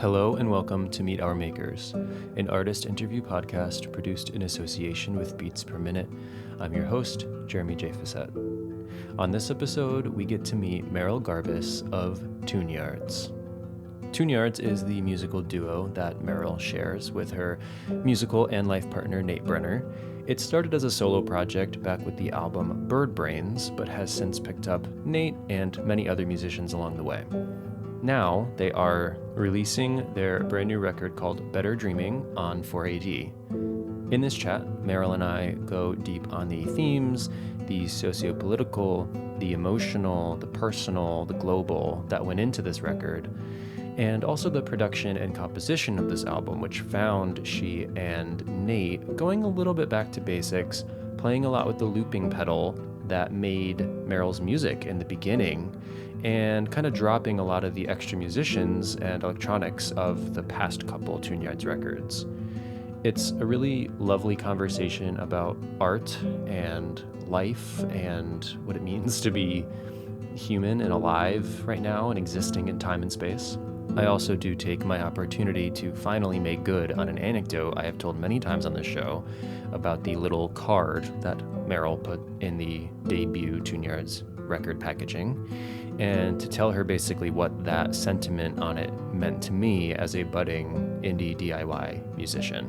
Hello and welcome to Meet Our Makers, an artist interview podcast produced in association with Beats Per Minute. I'm your host, Jeremy J. Facette. On this episode, we get to meet Merrill Garbus of Tune-Yards. Tune-Yards is the musical duo that Merrill shares with her musical and life partner, Nate Brenner. It started as a solo project back with the album Bird Brains, but has since picked up Nate and many other musicians along the way. Now, they are releasing their brand new record called Better Dreaming on 4AD. In this chat, Merrill and I go deep on the themes, the sociopolitical, the emotional, the personal, the global that went into this record, and also the production and composition of this album, which found she and Nate going a little bit back to basics, playing a lot with the looping pedal that made Merrill's music in the beginning, and kind of dropping a lot of the extra musicians and electronics of the past couple Tune-Yards records. It's a really lovely conversation about art and life and what it means to be human and alive right now and existing in time and space. I also do take my opportunity to finally make good on an anecdote I have told many times on this show about the little card that Merrill put in the debut Tune-Yards record packaging, and to tell her basically what that sentiment on it meant to me as a budding indie DIY musician.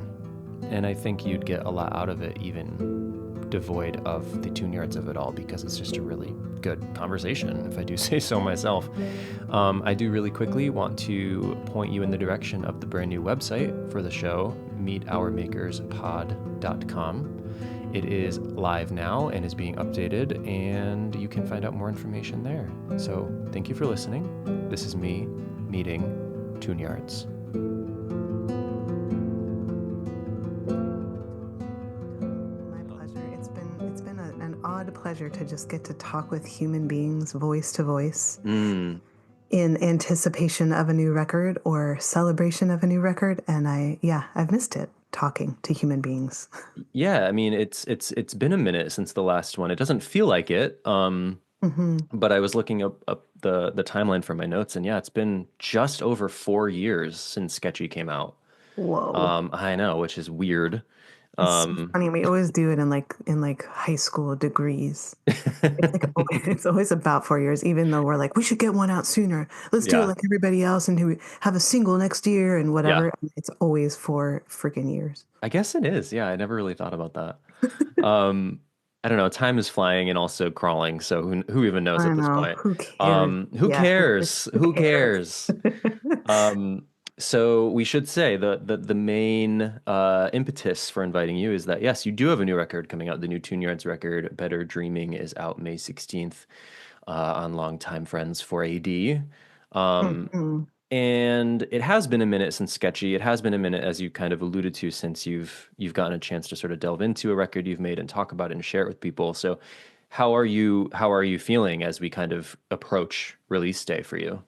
And I think you'd get a lot out of it, even devoid of the Tune-Yards of it all, because it's just a really good conversation, if I do say so myself. I do really quickly want to point you in the direction of the brand new website for the show, meetourmakerspod.com. It is live now and is being updated, and you can find out more information there. So thank you for listening. This is me meeting Tune-Yards. My pleasure. It's been an odd pleasure to just get to talk with human beings voice to voice in anticipation of a new record or celebration of a new record, and I've missed it. Talking to human beings. Yeah, I mean, it's been a minute since the last one. It doesn't feel like it, but I was looking up the timeline for my notes, and yeah, it's been just over 4 years since Sketchy came out. Whoa. I know, which is weird. It's so funny. We always do it in high school degrees. It's always about 4 years, even though we're like, we should get one out sooner. Let's do it like everybody else and have a single next year and whatever. Yeah. It's always 4 freaking years. I guess it is. Yeah, I never really thought about that. I don't know. Time is flying and also crawling. So who even knows at this point? Who cares? Who cares? Who cares? So we should say the main impetus for inviting you is that, yes, you do have a new record coming out. The new Tune-Yards record, Better Dreaming, is out May 16th on Longtime Friends 4AD. And it has been a minute since Sketchy. It has been a minute, as you kind of alluded to, since you've gotten a chance to sort of delve into a record you've made and talk about it and share it with people. So how are you feeling as we kind of approach release day for you?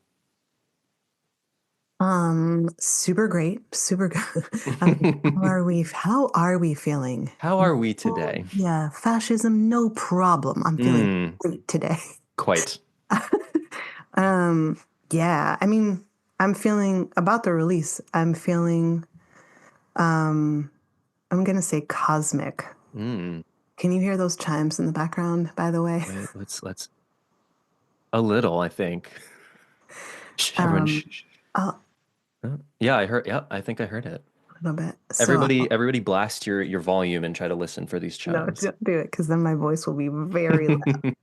Super great. Super good. How are we feeling? How are we today? Yeah, fascism, no problem. I'm feeling great today. Quite. Yeah, I mean, I'm feeling about the release. I'm feeling, I'm going to say cosmic. Can you hear those chimes in the background, by the way? Wait, let's a little, I think. Everyone, yeah, I heard. Yeah, I think I heard it. A little bit. So, everybody blast your volume and try to listen for these chimes. No, don't do it, because then my voice will be very loud.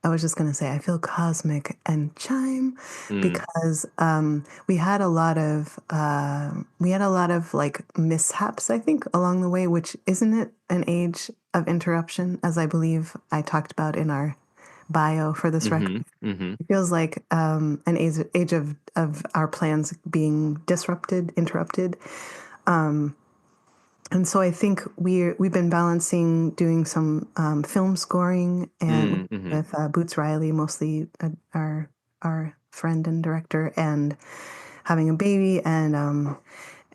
I was just going to say, I feel cosmic and chime because we had a lot of like mishaps, I think, along the way, which isn't it an age of interruption, as I believe I talked about in our bio for this record. It feels like an age of our plans being interrupted. And so I think we've been balancing doing some film scoring and with Boots Riley, mostly our friend and director, and having a baby and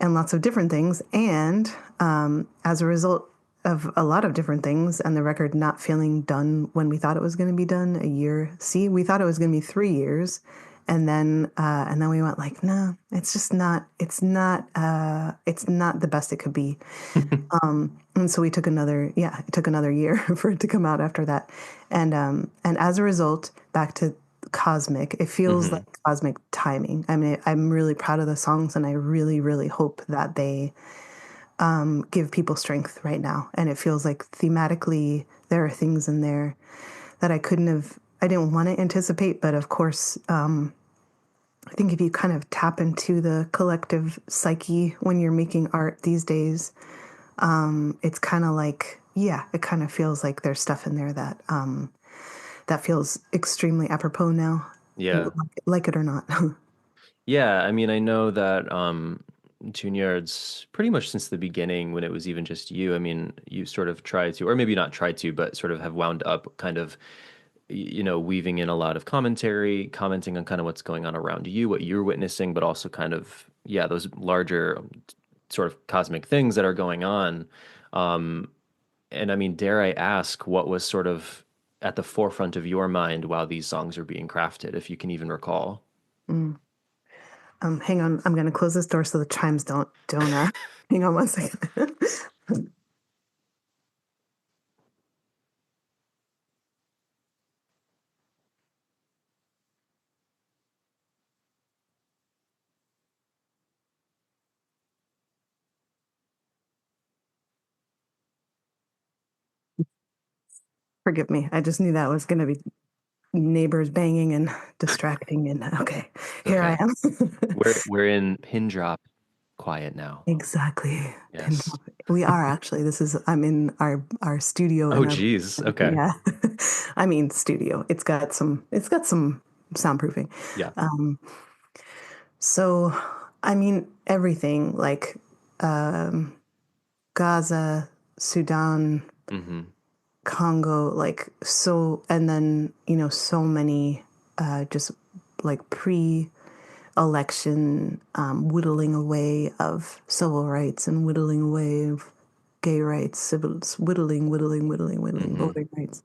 lots of different things. And as a result of a lot of different things, and the record not feeling done when we thought it was going to be done a year. See, we thought it was going to be 3 years, And then we went like, no, it's just not, it's not the best it could be. And so we took another, yeah, it took another year for it to come out after that. And as a result, back to cosmic, it feels like Hmm. cosmic timing. I mean, I'm really proud of the songs, and I really, really hope that they give people strength right now. And it feels like thematically, there are things in there that I didn't want to anticipate, but of course, I think if you kind of tap into the collective psyche when you're making art these days, it's kind of like, yeah, it kind of feels like there's stuff in there that that feels extremely apropos now, Yeah. like it or not. Yeah, I mean, I know that Tune-Yards pretty much since the beginning when it was even just you, I mean, you sort of tried to, or maybe not tried to, but sort of have wound up kind of, weaving in a lot of commentary, commenting on kind of what's going on around you, what you're witnessing, but also kind of, yeah, those larger sort of cosmic things that are going on. Um, and I mean, dare I ask, what was sort of at the forefront of your mind while these songs are being crafted, if you can even recall? Mm. Hang on, I'm gonna close this door so the chimes don't hang on one second. Forgive me. I just knew that was gonna be neighbors banging and distracting. And okay, here I Okay. am. We're in pin drop quiet now. Exactly. Pin Yes. drop. We are actually. I'm in our studio Oh, in our geez. Okay. yeah. I mean studio. It's got some soundproofing. Yeah. Um, so I mean everything like Gaza, Sudan, Hmm. Congo, like so, and then so many just like pre-election whittling away of civil rights and whittling away of gay rights, civil whittling, Hmm. voting rights,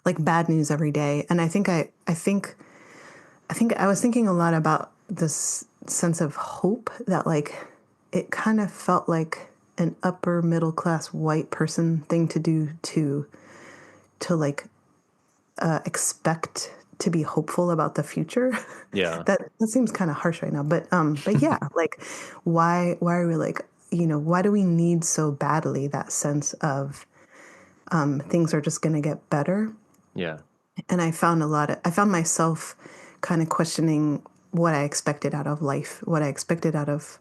like bad news every day. And I think I was thinking a lot about this sense of hope that like it kind of felt like an upper middle class white person thing to do to like expect to be hopeful about the future. Yeah. That seems kind of harsh right now, but yeah, like why are we like why do we need so badly that sense of things are just going to get better? Yeah. And I found myself kind of questioning what I expected out of life, what I expected out of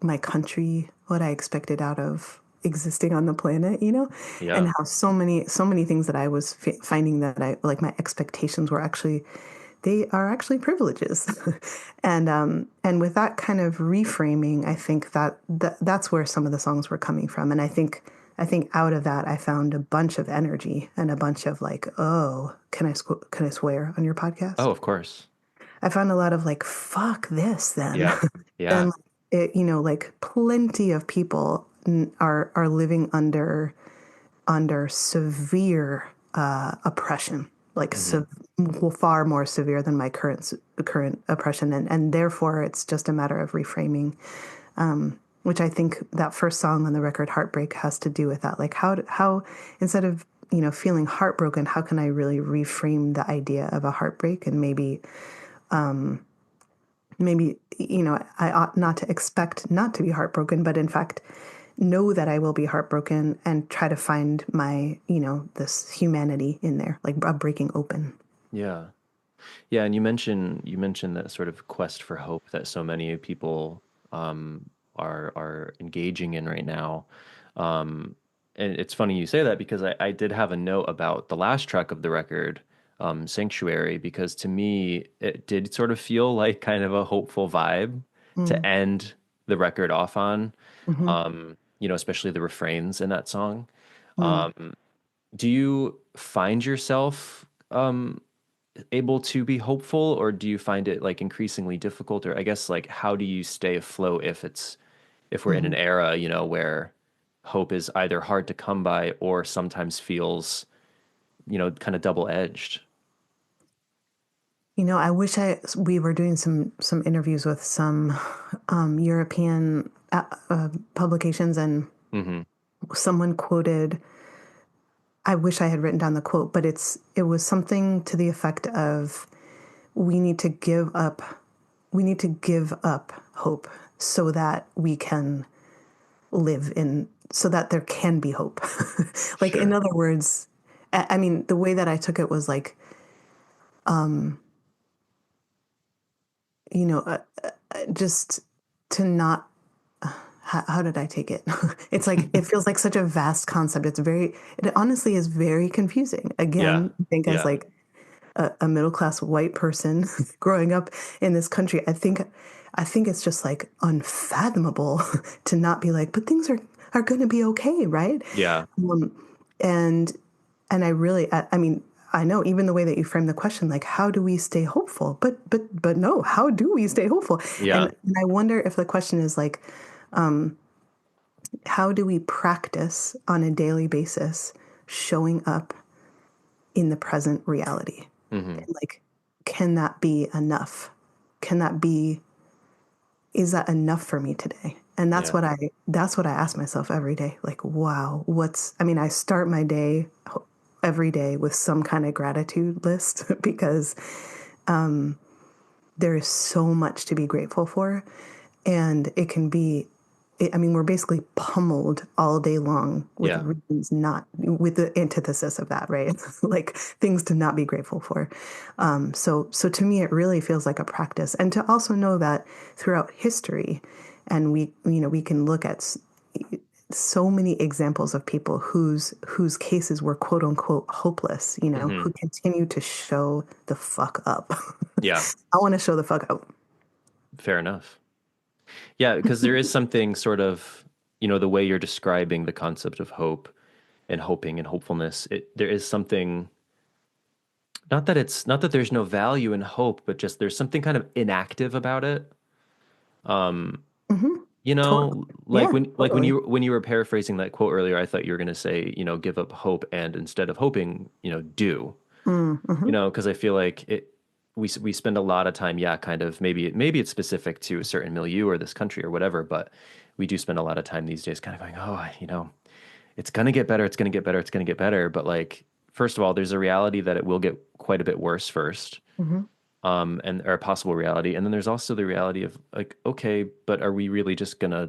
my country, what I expected out of existing on the planet, and Yeah. how so many things that I was finding that I like my expectations were actually they are actually privileges. And with that kind of reframing, I think that's where some of the songs were coming from. And I think out of that I found a bunch of energy and a bunch of like, oh, can I swear on your Oh, podcast? of course. I found a lot of like, fuck this then. Yeah. Yeah. And like plenty of people are living under severe oppression, like Hmm. far more severe than my current oppression, and therefore it's just a matter of reframing, which I think that first song on the record, "Heartbreak," has to do with that. Like how instead of feeling heartbroken, how can I really reframe the idea of a heartbreak, and maybe I ought not to expect not to be heartbroken, but in fact know that I will be heartbroken and try to find my this humanity in there, like a breaking open. Yeah. Yeah. And you mentioned that sort of quest for hope that so many people are engaging in right now. Um, and it's funny you say that because I did have a note about the last track of the record, Sanctuary, because to me it did sort of feel like kind of a hopeful vibe to Mm, end the record off on. hmm Especially the refrains in that song. mm. Do you find yourself able to be hopeful, or do you find it like increasingly difficult? Or I guess like how do you stay afloat if we're in an hmm era, where hope is either hard to come by or sometimes feels, kind of double-edged? I wish we were doing some interviews with some European publications, and Mm-hmm. someone quoted. I wish I had written down the quote, but it was something to the effect of, "We need to give up. We need to give up hope so that we can so that there can be hope." Like, in Sure. other words, I mean, the way that I took it was like, you know, uh, just to not, how did I take it? It's like, it feels like such a vast concept. It honestly is very confusing. Yeah. Again, I think as Yeah. like a middle class white person growing up in this country, I think it's just like unfathomable to not be like, but things are going to be okay, right? Yeah. And I really, I mean, I know even the way that you frame the question, like, how do we stay hopeful? But no, how do we stay hopeful? Yeah. And I wonder if the question is like, how do we practice on a daily basis showing up in the present reality? Mm-hmm. And like, can that be enough? Can that be, is that enough for me today? And Yeah. that's what I ask myself every day. Like, wow, I mean, I start my day every day with some kind of gratitude list because there is so much to be grateful for. And it can be, I mean, we're basically pummeled all day long with Yeah. reasons not, with the antithesis of that, right? Like, things to not be grateful for. So to me, it really feels like a practice. And to also know that throughout history, and we can look at so many examples of people whose cases were quote unquote hopeless, Mm-hmm. who continue to show the fuck up. Yeah. I want to show the fuck up. Fair enough. Yeah, because there is something sort of, the way you're describing the concept of hope and hoping and hopefulness, there is something, not that there's no value in hope, but just there's something kind of inactive about it. Hmm. Like Yeah, when totally. you were paraphrasing that quote earlier, I thought you were going to say, give up hope and instead of hoping, do. Mm-hmm. Because I feel like we spend a lot of time, yeah, kind of maybe it's specific to a certain milieu or this country or whatever, but we do spend a lot of time these days kind of going, oh, it's gonna get better, it's gonna get better, it's gonna get better. But like, first of all, there's a reality that it will get quite a bit worse first, Mm-hmm. and or a possible reality, and then there's also the reality of like, okay, but are we really just gonna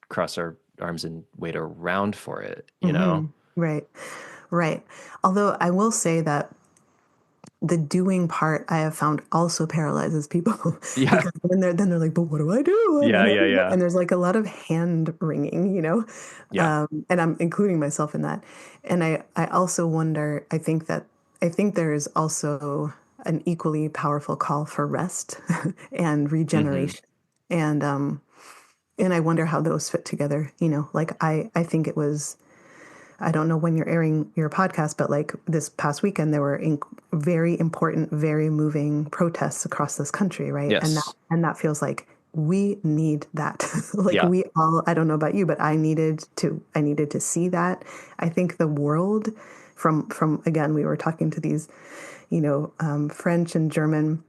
cross our arms and wait around for it, Mm-hmm. Right. Right. Although I will say that the doing part I have found also paralyzes people Yeah, because then they're like, but what do I do? yeah, yeah, yeah, And there's like a lot of hand wringing, yeah. and I'm including myself in that. And I also wonder, I think there is also an equally powerful call for rest and Hmm. regeneration. And I wonder how those fit together, like I think it was, I don't know when you're airing your podcast, but like this past weekend, there were very important, very moving protests across this country, right? Yes. And that feels like we need that. Like, Yeah. we all, I don't know about you, but I needed to see that. I think the world, from again, we were talking to these, French and German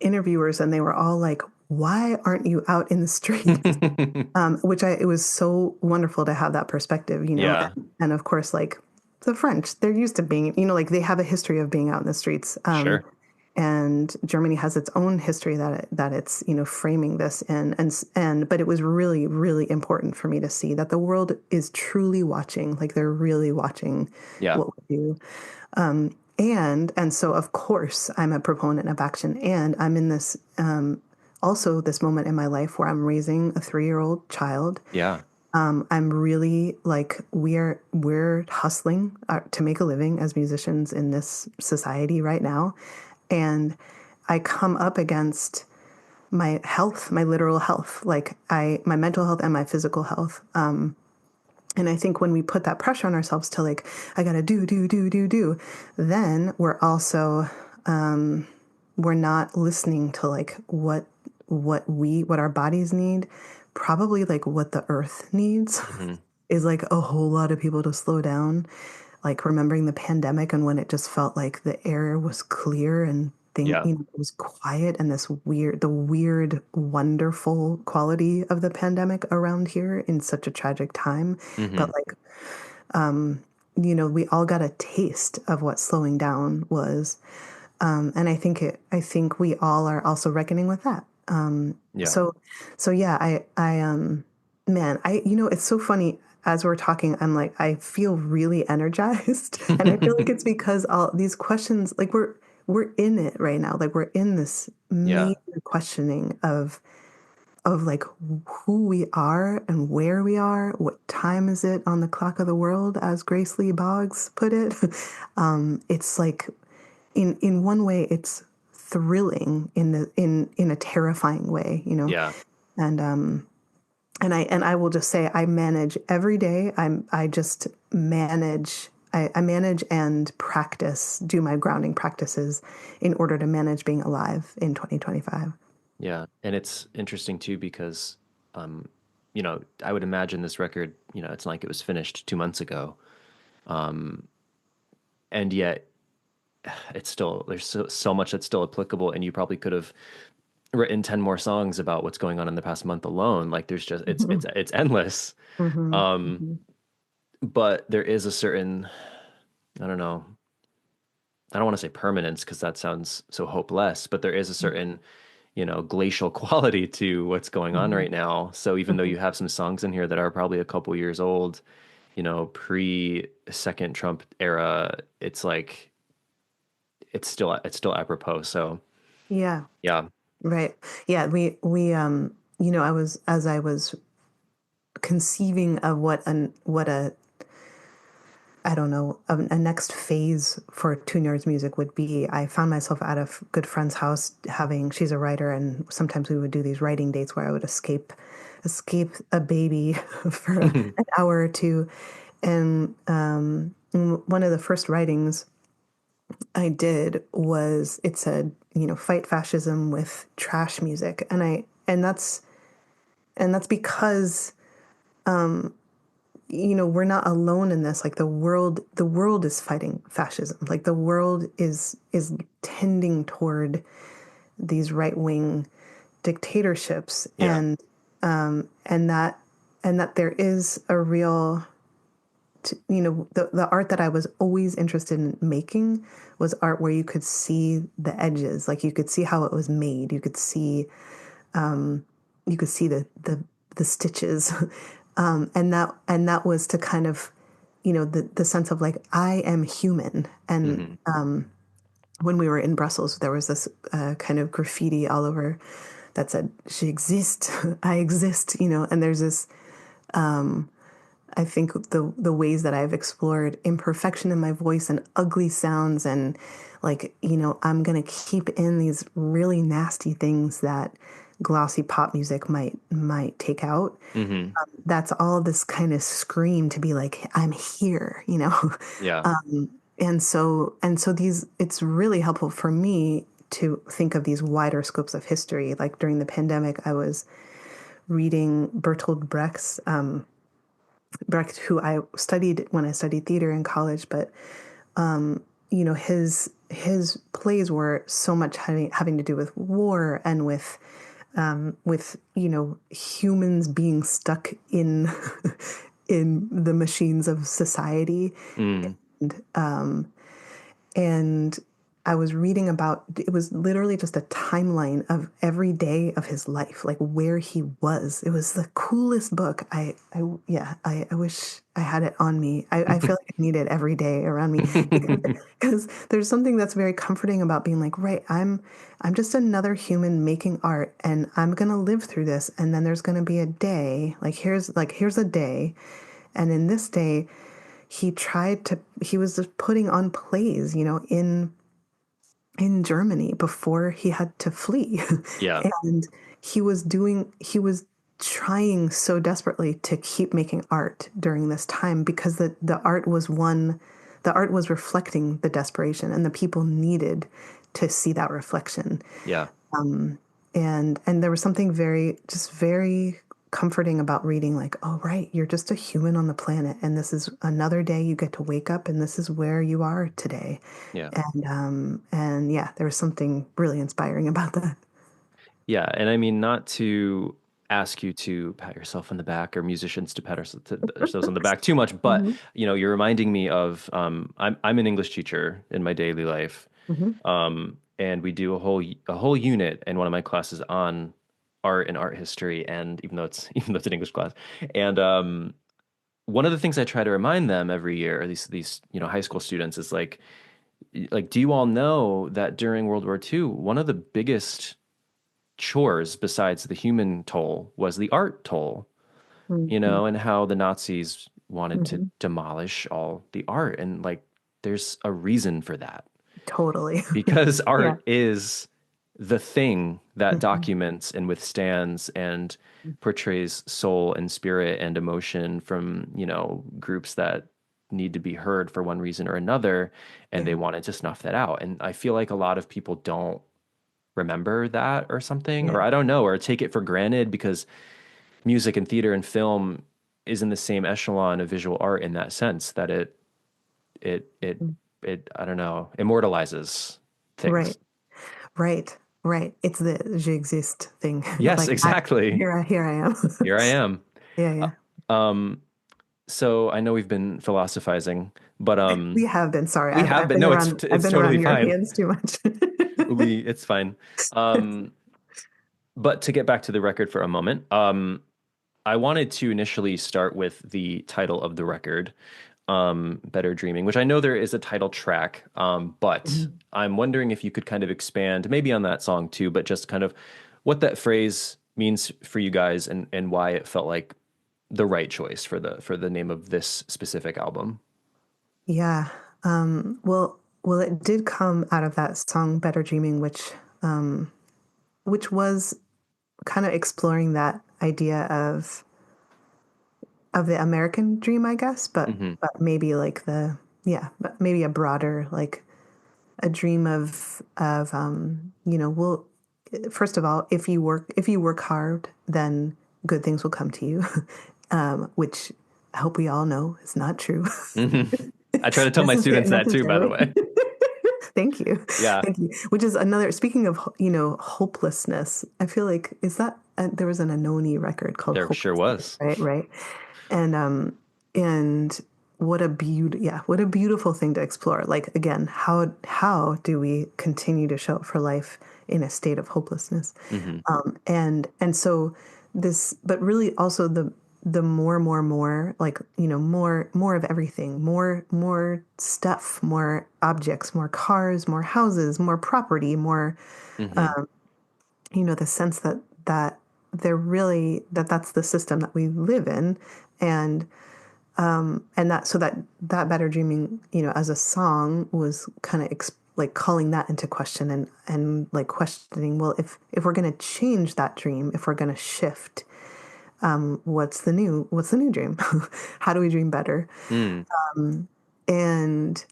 interviewers, and they were all like, "Why aren't you out in the streets?" It was so wonderful to have that perspective, Yeah. and of course, like the French, they're used to being, like they have a history of being out in the streets. Sure. And Germany has its own history that it's, framing this in, but it was really, really important for me to see that the world is truly watching, like they're really watching Yeah. what we do. And so of course I'm a proponent of action, and I'm in this, also this moment in my life where I'm raising a 3-year-old child. Yeah. I'm really like, we're hustling to make a living as musicians in this society right now, and I come up against my health, my literal health, like my mental health and my physical health. And I think when we put that pressure on ourselves to like, I gotta do, then we're also, we're not listening to like what our bodies need, probably like what the earth needs Hmm. is like a whole lot of people to slow down. Like remembering the pandemic and when it just felt like the air was clear and thing, Yeah. it was quiet, and the weird, wonderful quality of the pandemic around here in such a tragic time. But Mm-hmm. like, we all got a taste of what slowing down was. And I think we all are also reckoning with that. Yeah. So yeah, man, it's so funny. As we're talking, I'm like, I feel really energized, and I feel like it's because all these questions, like we're in it right now. Like we're in this Yeah. major questioning of like who we are and where we are. What time is it on the clock of the world, as Grace Lee Boggs put it? It's like in one way, it's thrilling in a terrifying way, Yeah. and I will just say I manage every day. I just manage. I manage and practice, do my grounding practices in order to manage being alive in 2025. Yeah. And it's interesting too because, I would imagine this record, it's not like it was finished 2 months ago. And yet it's still, there's so much that's still applicable. And you probably could have written 10 more songs about what's going on in the past month alone. Like there's just, it's endless. Mm-hmm. Um, Mm-hmm. but there is a certain, I don't know, I don't want to say permanence because that sounds so hopeless, but there is a certain, glacial quality to what's going on Mm-hmm. right now. So even though you have some songs in here that are probably a couple years old, pre second Trump era, it's like it's still apropos. So Yeah. yeah. Right. Yeah. As I was conceiving of what a I don't know, a next phase for Tune-Yards music would be. I found myself at a good friend's house she's a writer, and sometimes we would do these writing dates where I would escape a baby for an hour or two. And one of the first writings I did was, it said, fight fascism with trash music. And that's because we're not alone in this. Like the world is fighting fascism. Like the world is tending toward these right-wing dictatorships, Yeah. and that there is a real, the art that I was always interested in making was art where you could see the edges. Like you could see how it was made. You could see the stitches, and that was to kind of, the sense of like I am human. And Hmm. when we were in Brussels, there was this kind of graffiti all over that said "She exists, I exist," and there's this. I think the ways that I've explored imperfection in my voice and ugly sounds, and like, I'm gonna keep in these really nasty things that glossy pop music might take out. Hmm. That's all this kind of scream to be like, I'm here. Yeah. And so it's really helpful for me to think of these wider scopes of history. Like during the pandemic, I was reading Bertolt Brecht, who I studied when I studied theater in college, but his plays were so much having to do with war and with humans being stuck in in the machines of society. Mm. And I was reading about, it was literally just a timeline of every day of his life, like where he was. It was the coolest book. I wish I had it on me. I feel like I need it every day around me, because there's something that's very comforting about being like, right, I'm just another human making art, and I'm gonna live through this, and then there's gonna be a day, here's a day, and in this day he was just putting on plays, in Germany before he had to flee. Yeah. And he was trying so desperately to keep making art during this time, because the art was reflecting the desperation, and the people needed to see that reflection. Yeah. And there was something very, just very comforting about reading like, oh, right, you're just a human on the planet, and this is another day you get to wake up, and this is where you are today. Yeah. And yeah, there was something really inspiring about that. Yeah, and I mean, not to ask you to pat yourself on the back or musicians to pat ourselves on the back too much, but Hmm. you're reminding me of I'm an English teacher in my daily life, Hmm. and we do a whole unit in one of my classes on art and art history, and even though it's an English class, and one of the things I try to remind them every year, these high school students, is like, do you all know that during World War II, one of the biggest chores besides the human toll was the art toll, Hmm. and how the Nazis wanted to Hmm. demolish all the art. And like, there's a reason for that Totally. because Yeah. art is the thing that Hmm. documents and withstands and portrays soul and spirit and emotion from, groups that need to be heard for one reason or another. And Yeah. they wanted to snuff that out. And I feel like a lot of people don't remember that or something, Yeah. or I don't know, or take it for granted because music and theater and film is in the same echelon of visual art in that sense that it it Mm. it I don't know, immortalizes things. Right. Right. Right. It's the j'existe thing. Yes, Like I exactly. here I am. Here I am. Yeah, Uh, yeah. Um, so I know we've been philosophizing, but We have been, sorry. we have been. No, it's I've it's been totally around fine. Europeans too much. It's fine. Um, but to get back to the record for a moment, I wanted to initially start with the title of the record, Better Dreaming, which I know there is a title track, but Mhm. I'm wondering if you could kind of expand maybe on that song too, but just kind of what that phrase means for you guys and why it felt like the right choice for the name of this specific album. Yeah. Well, it did come out of that song "Better Dreaming," which was kind of exploring that idea of the American dream, I guess, Hmm. but maybe like but maybe a broader, like a dream well, first of all, if you work hard, then good things will come to you, which I hope we all know is not true. Hmm. I try to tell my students that too, by the Necessarily. way. Thank you. Yeah, Thank you. Which is another, speaking of, hopelessness, I feel like, there was an Anoni record called there sure Hopelessness, was. right? Right. And, and what a beautiful thing to explore. Like, again, how do we continue to show up for life in a state of hopelessness? Hmm. And so but really also the more, like, more of everything, more stuff, more objects, more cars, more houses, more property, more, Hmm. the sense that that's the system that we live in. And that, so that better dreaming, as a song was kind of like calling that into question, and like questioning, well, if we're going to change that dream, if we're going to shift, what's the new dream? How do we dream better? Mm. And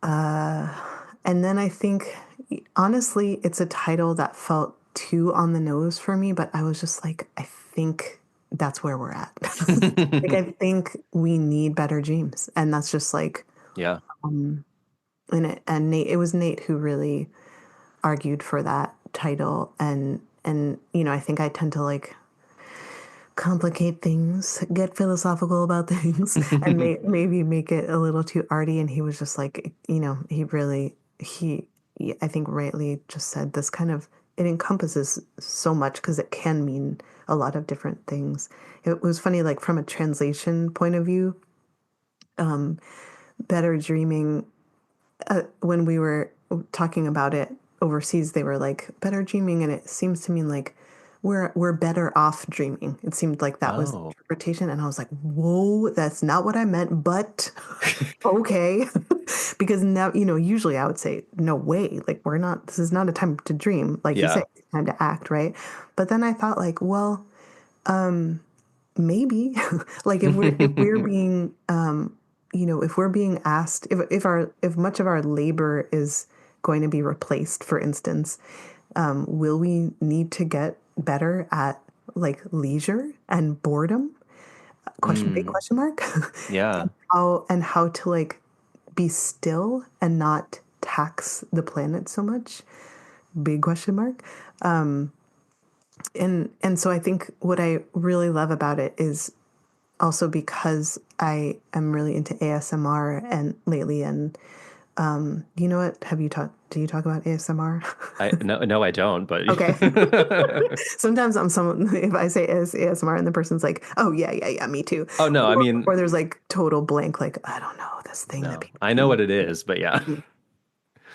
and then I think, honestly, it's a title that felt too on the nose for me, but I was just like, I think that's where we're at. Like, I think we need better dreams. And that's just like, Yeah. and Nate, it was Nate who really argued for that title. And, I think I tend to like complicate things, get philosophical about things, and maybe make it a little too arty. And he was just like, I think rightly just said this kind of, it encompasses so much because it can mean a lot of different things. It was funny, like from a translation point of view, better dreaming, when we were talking about it overseas, they were like better dreaming, and it seems to mean like we're better off dreaming. It seemed like that was the Oh. interpretation, and I was like, whoa, that's not what I meant, but okay. Because now, usually I would say, no way, like we're not. This is not a time to dream, like you say, Yeah. it's time to act, right? But then I thought, like, well, maybe, like if we're being if we're being asked, if much of our labor is going to be replaced, for instance, will we need to get better at like leisure and boredom, big Mm. question mark, Yeah. and how to like be still and not tax the planet so much, big question mark. And so I think what I really love about it is also because I am really into ASMR and lately, and you know what? Do you talk about ASMR? No, I don't, but Okay. Sometimes if I say ASMR and the person's like, "Oh yeah, yeah, yeah, me too," oh no, I mean, or there's like total blank, like I don't know this thing that no, people I know do. what it is, but yeah.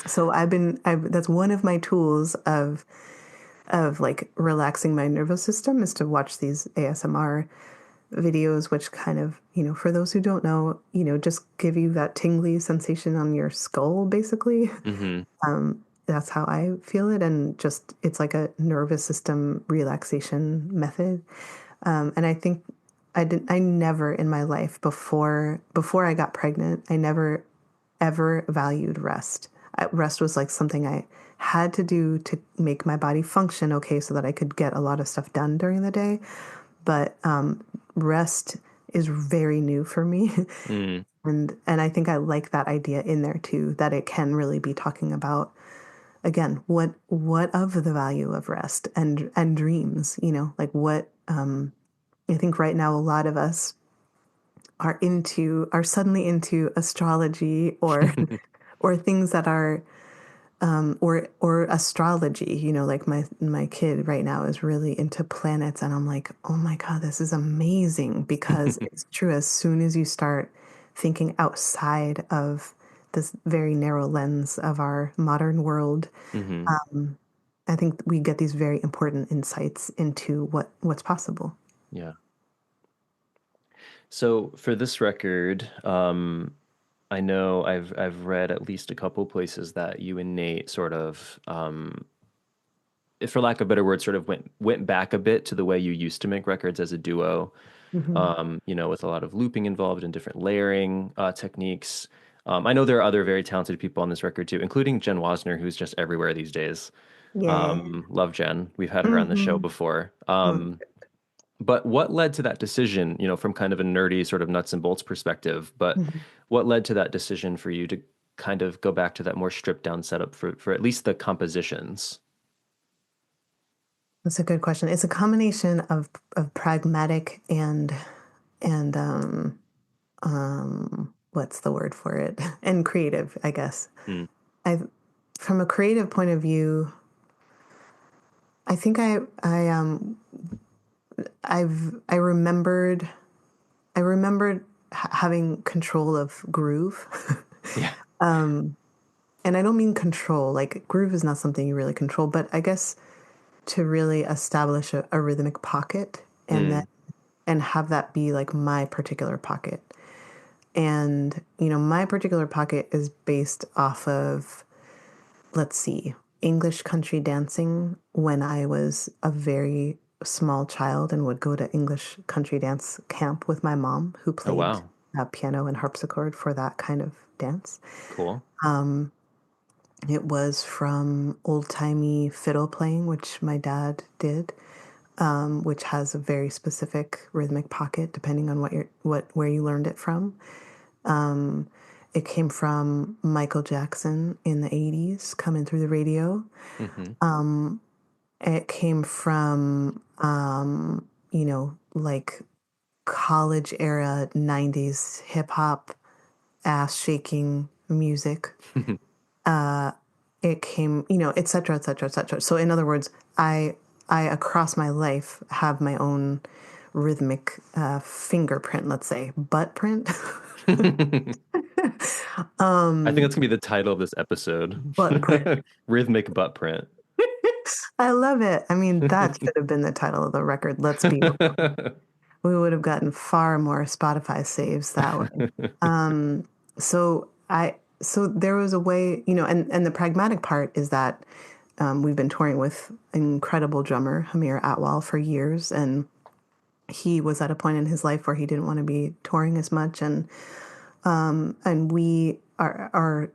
So that's one of my tools of like relaxing my nervous system is to watch these ASMR videos, which kind of, for those who don't know, just give you that tingly sensation on your skull, basically. Hmm. That's how I feel it. And just, it's like a nervous system relaxation method. And I think I never in my life before I got pregnant, I never ever valued rest. Rest was like something I had to do to make my body function okay so that I could get a lot of stuff done during the day. But rest is very new for me. Mm. And I think I like that idea in there too, that it can really be talking about again what of the value of rest and dreams, like what I think right now a lot of us are suddenly into astrology or or things that are or astrology, like my kid right now is really into planets, and I'm like, oh my God, this is amazing, because it's true. As soon as you start thinking outside of this very narrow lens of our modern world, Hmm. I think we get these very important insights into what's possible. Yeah. So for this record, I know I've read at least a couple places that you and Nate sort of, if for lack of a better word, sort of went back a bit to the way you used to make records as a duo. Hmm. With a lot of looping involved and different layering techniques. I know there are other very talented people on this record too, including Jen Wasner, who's just everywhere these days. Yeah. Love Jen. We've had her on the show Hmm. before. But what led to that decision, from kind of a nerdy sort of nuts and bolts perspective, but what led to that decision for you to kind of go back to that more stripped down setup for at least the compositions? That's a good question. It's a combination of pragmatic and what's the word for it? And creative, I guess. Mm. I From a creative point of view, I think I remembered having control of groove. Yeah. And I don't mean control, like groove is not something you really control, but I guess to really establish a rhythmic pocket and then Mm. and have that be like my particular pocket. And, my particular pocket is based off of, let's see, English country dancing when I was a very small child and would go to English country dance camp with my mom, who Oh, played wow. piano and harpsichord for that kind of dance. Cool. It was from old timey fiddle playing, which my dad did, which has a very specific rhythmic pocket depending on where you learned it from. It came from Michael Jackson in the 80s coming through the radio. Hmm. It came from, like college era 90s hip hop, ass shaking music. It came, et cetera, et cetera, et cetera. So in other words, I across my life have my own rhythmic fingerprint, let's say, butt print. I think that's gonna be the title of this episode. Butt print. Rhythmic butt print. I love it. I mean, that should have been the title of the record. Let's be real. We would have gotten far more Spotify saves that way. So there was a way, and the pragmatic part is that we've been touring with incredible drummer Hamir Atwal for years, and he was at a point in his life where he didn't want to be touring as much, and we are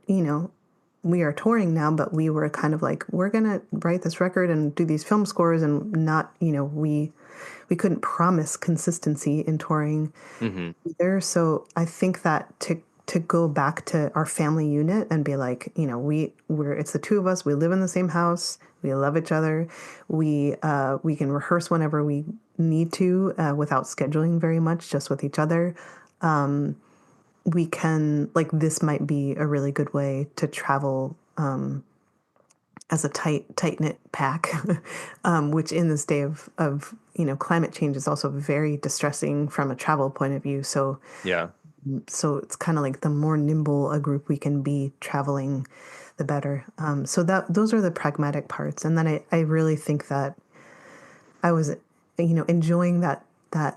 we are touring now, but we were kind of like, we're gonna write this record and do these film scores and not, couldn't promise consistency in touring Mm-hmm. either. So I think that to go back to our family unit and be like, we're it's the two of us. We live in the same house. We love each other. We can rehearse whenever we need to without scheduling very much, just with each other. We can like this might be a really good way to travel as a tight knit pack, which in this day of climate change is also very distressing from a travel point of view. Yeah. So it's kind of like the more nimble a group we can be traveling, the better. So that those are the pragmatic parts, and then I really think that I was, enjoying that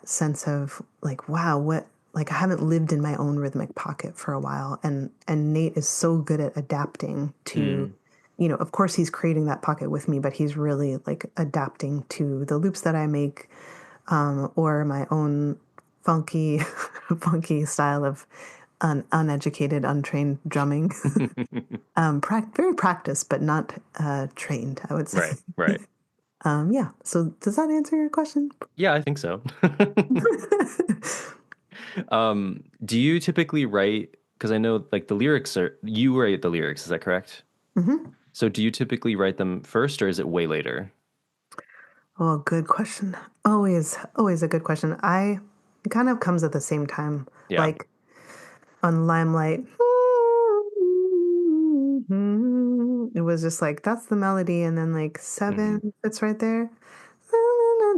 sense of like, wow, what like I haven't lived in my own rhythmic pocket for a while, and Nate is so good at adapting to, Mm. of course he's creating that pocket with me, but he's really like adapting to the loops that I make, or my own funky, funky style of uneducated, untrained drumming. Very practiced, but not trained, I would say. Right, right. Yeah. So does that answer your question? Yeah, I think so. Do you typically write, because I know like the lyrics are, you write the lyrics, is that correct? Hmm. So do you typically write them first or is it way later? Oh, good question. Always a good question. It kind of comes at the same time. Yeah. Like on Limelight, it was just like that's the melody, and then like Hmm. seven fits right there.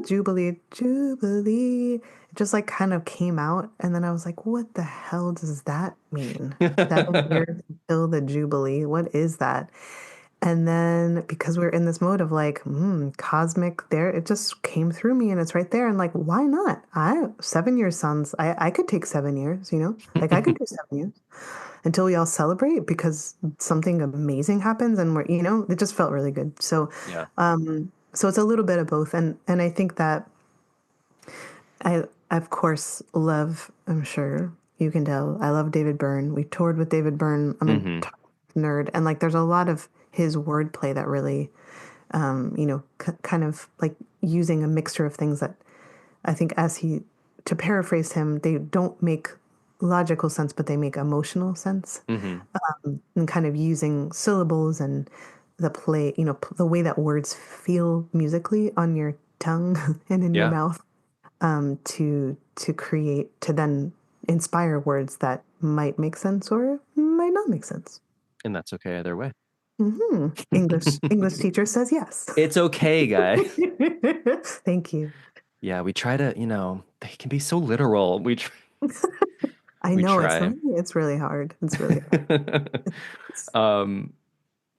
Jubilee, Jubilee. It just like kind of came out, and then I was like, what the hell does that mean? 7 years until the Jubilee. What is that? And then because we're in this mode of like, cosmic there, it just came through me and it's right there. And like, why not? 7 years sounds, I could take 7 years, like I could do 7 years until we all celebrate because something amazing happens and it just felt really good. Yeah. So it's a little bit of both. And I think that I of course love, I'm sure you can tell, I love David Byrne. We toured with David Byrne. I'm a Hmm. nerd. And like, there's a lot of his wordplay that really, kind of like using a mixture of things that I think, to paraphrase him, they don't make logical sense, but they make emotional sense. Hmm. And kind of using syllables and the play, the way that words feel musically on your tongue and in your Yeah. mouth, to create, to then inspire words that might make sense or might not make sense. And that's okay either way. English teacher says yes. It's okay, guys. Thank you. Yeah, we try to, they can be so literal. I We know try. it's really hard. It's really hard. Um,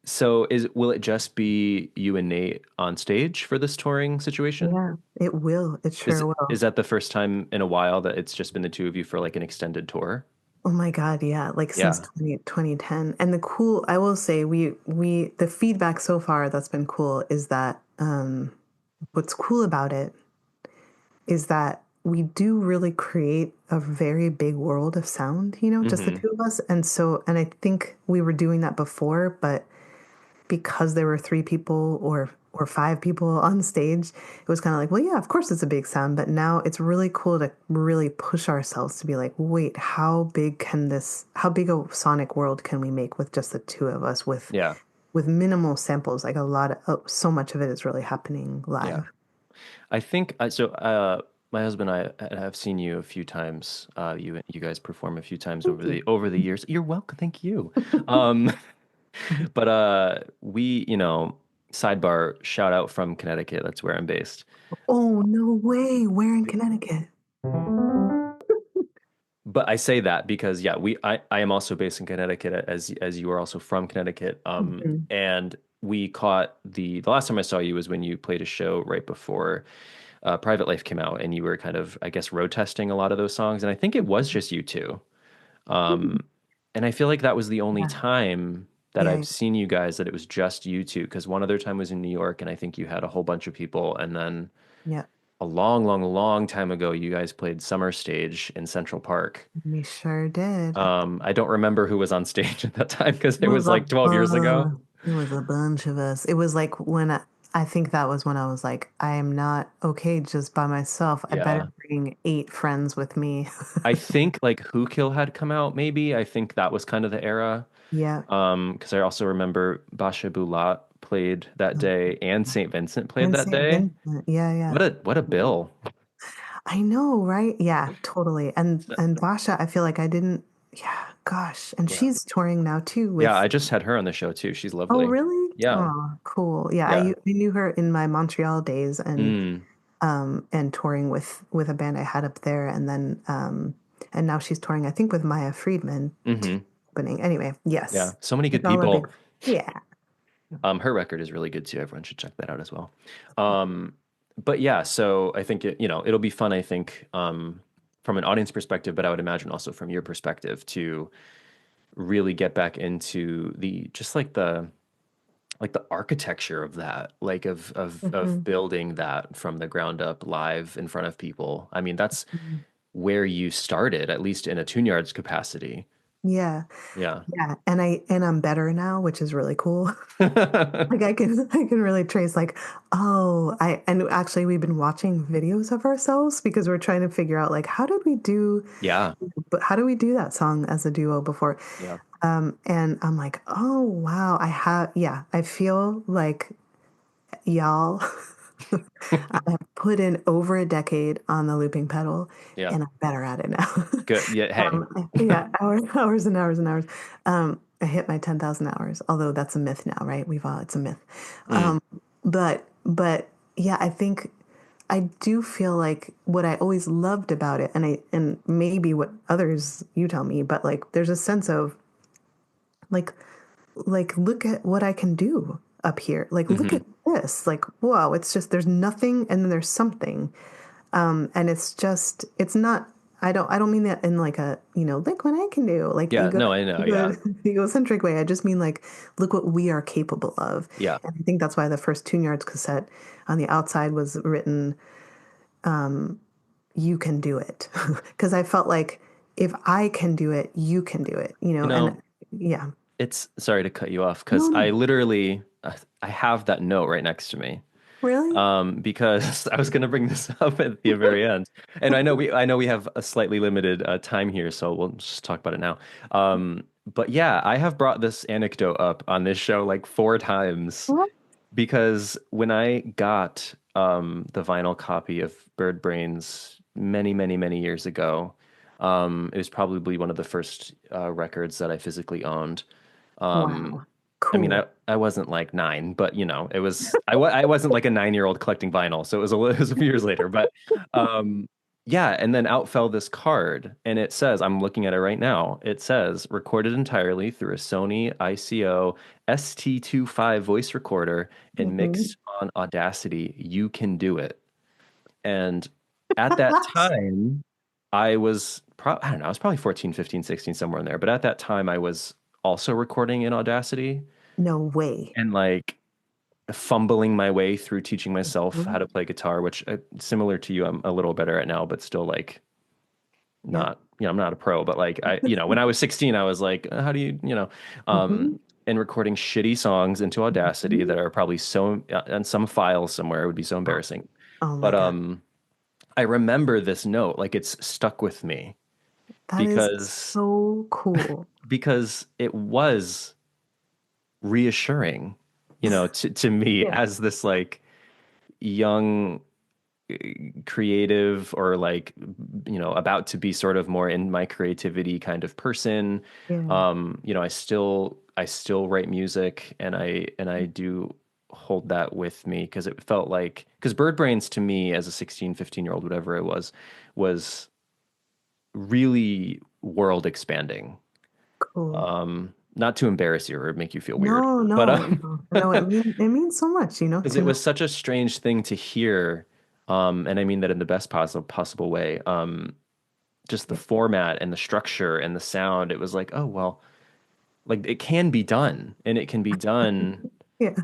so will it just be you and Nate on stage for this touring situation? Yeah, it will. It Is sure will. is that the first time in a while that it's just been the two of you for like an extended tour? Oh my God, yeah, like since Yeah. 2010. And I will say the feedback so far that's been cool is that what's cool about it is that we do really create a very big world of sound, just the Hmm. two of us. And I think we were doing that before, but because there were three people or five people on stage, it was kind of like, well, yeah, of course it's a big sound, but now it's really cool to really push ourselves to be like, wait, how big a sonic world can we make with just the two of us Yeah. with minimal samples? Like so much of it is really happening Yeah. live. I think so. My husband and I have seen you a few times. You guys perform a few times Thank you. over the years. You're welcome. Thank you. Um, but we, sidebar shout out from Connecticut. That's where I'm based. Oh, no way. Where in Connecticut? But I say that because yeah, I am also based in Connecticut as you are also from Connecticut. Mhm. And we caught the last time I saw you was when you played a show right before Private Life came out, and you were kind of, I guess, road testing a lot of those songs, and I think it was just you two. Um, and I feel like that was the only Yeah. time that Yeah. I've seen you guys that it was just you two, because one other time was in New York, and I think you had a whole bunch of people, and then Yeah. a long, long, long time ago, you guys played Summer Stage in Central Park. We sure did. I don't remember who was on stage at that time because It it was was a like 12 years ago. it was a bunch of us. It was like when I think that was when I was like, I am not okay just by myself. I better Yeah. bring 8 friends with me. I think like Who Kill had come out, maybe. I think that was kind of the era. Yeah. Because I also remember Basha Bulat played that day and St. Vincent played And that St. day. Vincent. Yeah, yeah. What a bill. I know, right? Yeah, totally. And Basha, I feel like I didn't, yeah, gosh. And Yeah. she's touring now too Yeah, I with, just had her on the show too. She's oh, lovely. really? Yeah. Oh, cool. Yeah, Yeah. I knew her in my Montreal days Mm. and touring with a band I had up there, and then and now she's touring, I think, with Maya Friedman too, Hmm. opening. Anyway, Yeah. yes. So many It's good all a people. big, yeah. Her record is really good too. Everyone should check that out as well. Um, but yeah, so I think it'll be fun, I think, from an audience perspective, but I would imagine also from your perspective to really get back into the just like the architecture of that, like of Hmm. building that from the ground up live in front of people. I mean, that's where you started, at least in a Tune Yards capacity. Yeah. Yeah. Yeah. And I'm better now, which is really cool. Like I can really trace like, oh, I and actually we've been watching videos of ourselves because we're trying to figure out like Yeah. how do we do that song as a duo before? Yeah. And I'm like, oh wow, yeah, I feel like y'all I have put in over a decade on the looping pedal Yeah. and I'm better at it now. Good. Yeah. Hey. Yeah, hours and hours and hours. I hit my 10,000 hours, although that's a myth now, right? It's a myth. Mm. But yeah, I think I do feel like what I always loved about it, and maybe what others you tell me, but like there's a sense of like look at what I can do up here. Like look Hmm. at this. Like whoa, it's just there's nothing and then there's something. And it's not I don't mean that in like a, look what I can do, like Yeah. No, I know. ego Yeah. egocentric way. I just mean like look what we are capable of. Yeah. And I think that's why the first Tune Yards cassette on the outside was written, you can do it. Because I felt like if I can do it, you can do it, You and know, yeah. it's sorry to cut you off because No, I no. literally I have that note right next to me. Really? Because I was going to bring this up at the very end, and I know we have a slightly limited time here, so we'll just talk about it now. But yeah, I have brought this anecdote up on this show like 4 times What? because when I got the vinyl copy of Bird Brains many, many, many years ago, it was probably one of the first records that I physically owned. Um, Wow. I mean, Cool. I wasn't like 9, but it was I wasn't like a 9-year-old collecting vinyl, so it was a few years later. But um, yeah, and then out fell this card, and it says, I'm looking at it right now. It says recorded entirely through a Sony ICO ST25 voice recorder and Hmm. mixed on Audacity. You can do it. And at that time, I don't know, I was probably 14, 15, 16, somewhere in there. But at that time, I was also recording in Audacity No way. and like fumbling my way through teaching myself how Mhm. to play guitar, which similar to you, I'm a little better at now, but still like Yeah. not, I'm not a pro, but like when I was 16, I was like, how do you, Hmm. and recording shitty songs into Audacity that are probably so on some file somewhere. It would be so embarrassing. Oh my But God. I remember this note, like it's stuck with me That is because so cool. it was reassuring, to me Yeah. as this like young creative or like about to be sort of more in my creativity kind of person. Yeah. I still write music and I do hold that with me because it felt like because Bird Brains to me as a 16, 15-year-old, whatever it was really world expanding. Cool. Not to embarrass you or make you feel weird, No, but no, no. No, it means so much, because to it know. was such a strange thing to hear, and I mean that in the best possible way. Just the Yeah. format and the structure and the sound, it was like, oh well, like it can be done, and it can be done Yeah.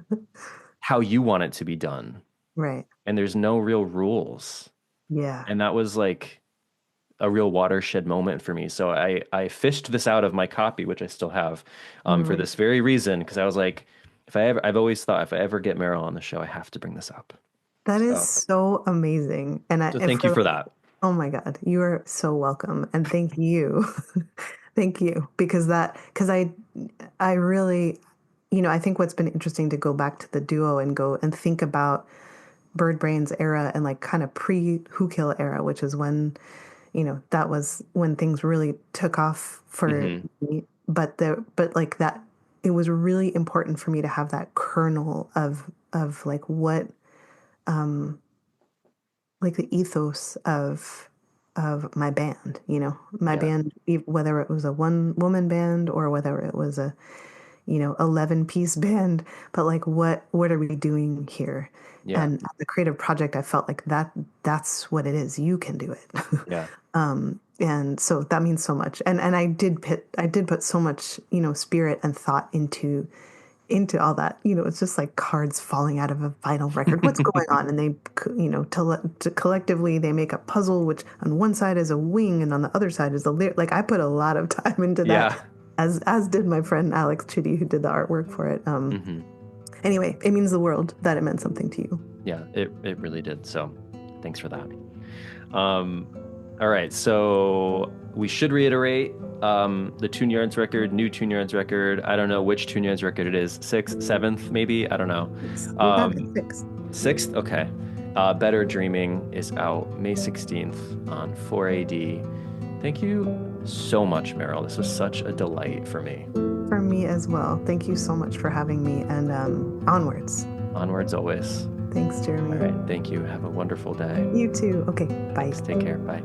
how you want it to be done, Right. and there's no real rules, Yeah. and that was like a real watershed moment for me. So I fished this out of my copy, which I still have, for Mm. this very reason, because I was like, I've always thought if I ever get Merrill on the show, I have to bring this up. That is so amazing. And So thank you for that. Oh my God, you are so welcome. And thank you. Thank you. Because I really, I think what's been interesting to go back to the duo and go and think about Bird Brain's era and like kind of pre Who Kill era, which is when, that was when things really took off for me. But like that, it was really important for me to have that kernel of like what, like the ethos of my band, my band, whether it was a one woman band or whether it was a 11-piece band, but like what are we doing here? And the creative project, I felt like that's what it is. You can do it. And so that means so much. And I did put so much, spirit and thought into all that. It's just like cards falling out of a vinyl record. What's going on? And they, to collectively they make a puzzle, which on one side is a wing and on the other side is a lyric. Like I put a lot of time into that, as did my friend Alex Chitty, who did the artwork for it. Anyway, it means the world that it meant something to you. Yeah, it really did. So thanks for that. All right, so we should reiterate the Tune-Yards record, new Tune-Yards record. I don't know which Tune-Yards record it is. 6th, 7th, maybe? I don't know. 6th? Okay. Better Dreaming is out May 16th on 4AD. Thank you so much, Merrill. This was such a delight for me. For me as well. Thank you so much for having me, and onwards. Onwards always. Thanks, Jeremy. All right, thank you. Have a wonderful day. You too. Okay, bye. Take care. Bye.